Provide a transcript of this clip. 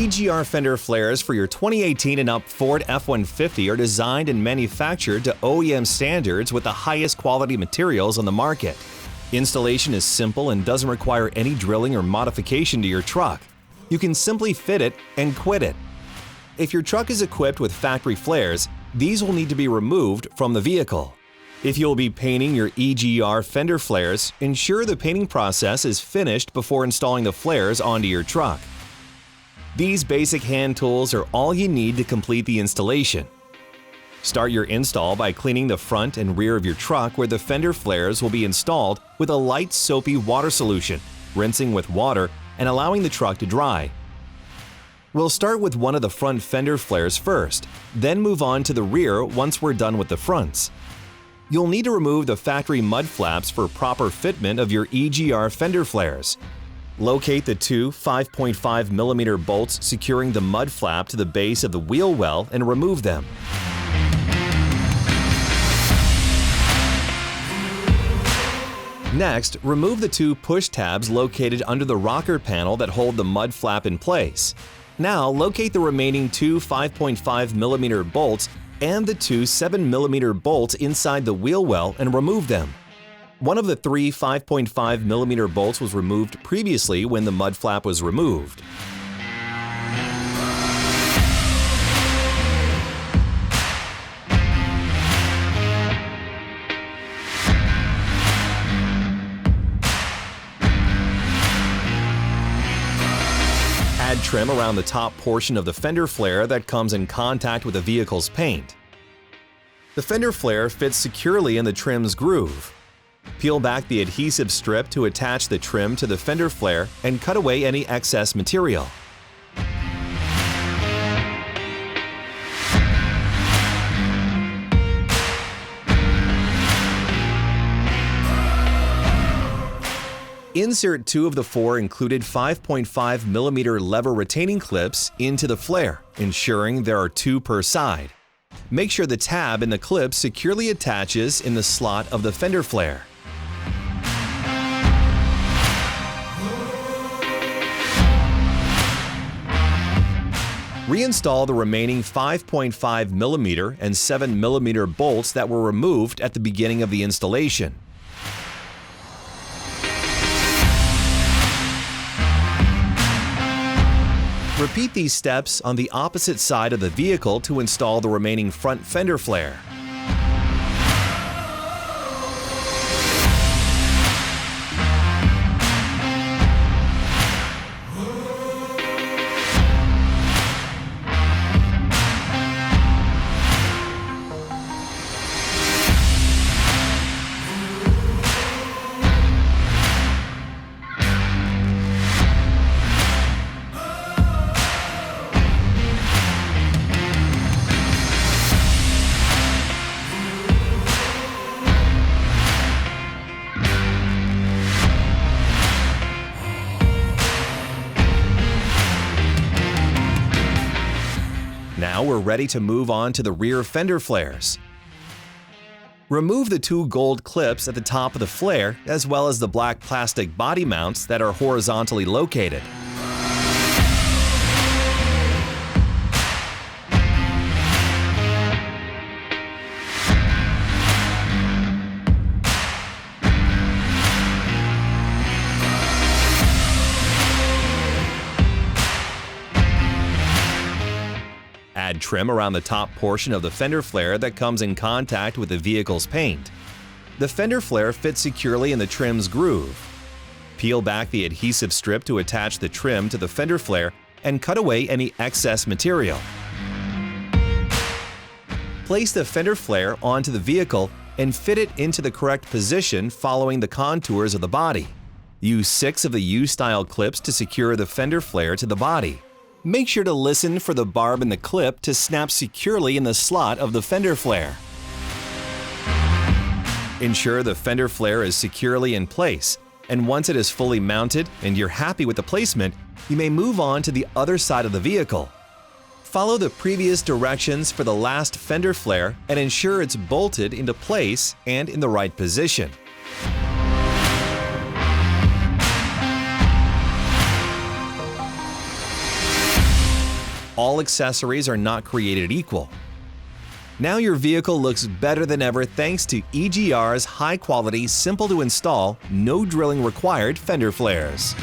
EGR Fender Flares for your 2018 and up Ford F-150 are designed and manufactured to OEM standards with the highest quality materials on the market. Installation is simple and doesn't require any drilling or modification to your truck. You can simply fit it and quit it. If your truck is equipped with factory flares, these will need to be removed from the vehicle. If you'll be painting your EGR Fender Flares, ensure the painting process is finished before installing the flares onto your truck. These basic hand tools are all you need to complete the installation. Start your install by cleaning the front and rear of your truck where the fender flares will be installed with a light soapy water solution, rinsing with water and allowing the truck to dry. We'll start with one of the front fender flares first, then move on to the rear once we're done with the fronts. You'll need to remove the factory mud flaps for proper fitment of your EGR fender flares. Locate the two 5.5mm bolts securing the mud flap to the base of the wheel well and remove them. Next, remove the two push tabs located under the rocker panel that hold the mud flap in place. Now, locate the remaining two 5.5mm bolts and the two 7mm bolts inside the wheel well and remove them. One of the three 5.5mm bolts was removed previously when the mud flap was removed. Add trim around the top portion of the fender flare that comes in contact with the vehicle's paint. The fender flare fits securely in the trim's groove. Peel back the adhesive strip to attach the trim to the fender flare and cut away any excess material. Insert two of the four included 5.5mm lever retaining clips into the flare, ensuring there are two per side. Make sure the tab in the clip securely attaches in the slot of the fender flare. Reinstall the remaining 5.5mm and 7mm bolts that were removed at the beginning of the installation. Repeat these steps on the opposite side of the vehicle to install the remaining front fender flare. Now we're ready to move on to the rear fender flares. Remove the two gold clips at the top of the flare as well as the black plastic body mounts that are horizontally located. Add trim around the top portion of the fender flare that comes in contact with the vehicle's paint. The fender flare fits securely in the trim's groove. Peel back the adhesive strip to attach the trim to the fender flare and cut away any excess material. Place the fender flare onto the vehicle and fit it into the correct position following the contours of the body. Use 6 of the U-style clips to secure the fender flare to the body. Make sure to listen for the barb in the clip to snap securely in the slot of the fender flare. Ensure the fender flare is securely in place, and once it is fully mounted and you're happy with the placement, you may move on to the other side of the vehicle. Follow the previous directions for the last fender flare and ensure it's bolted into place and in the right position. all accessories are not created equal. Now your vehicle looks better than ever thanks to EGR's high-quality, simple-to-install, no drilling required fender flares.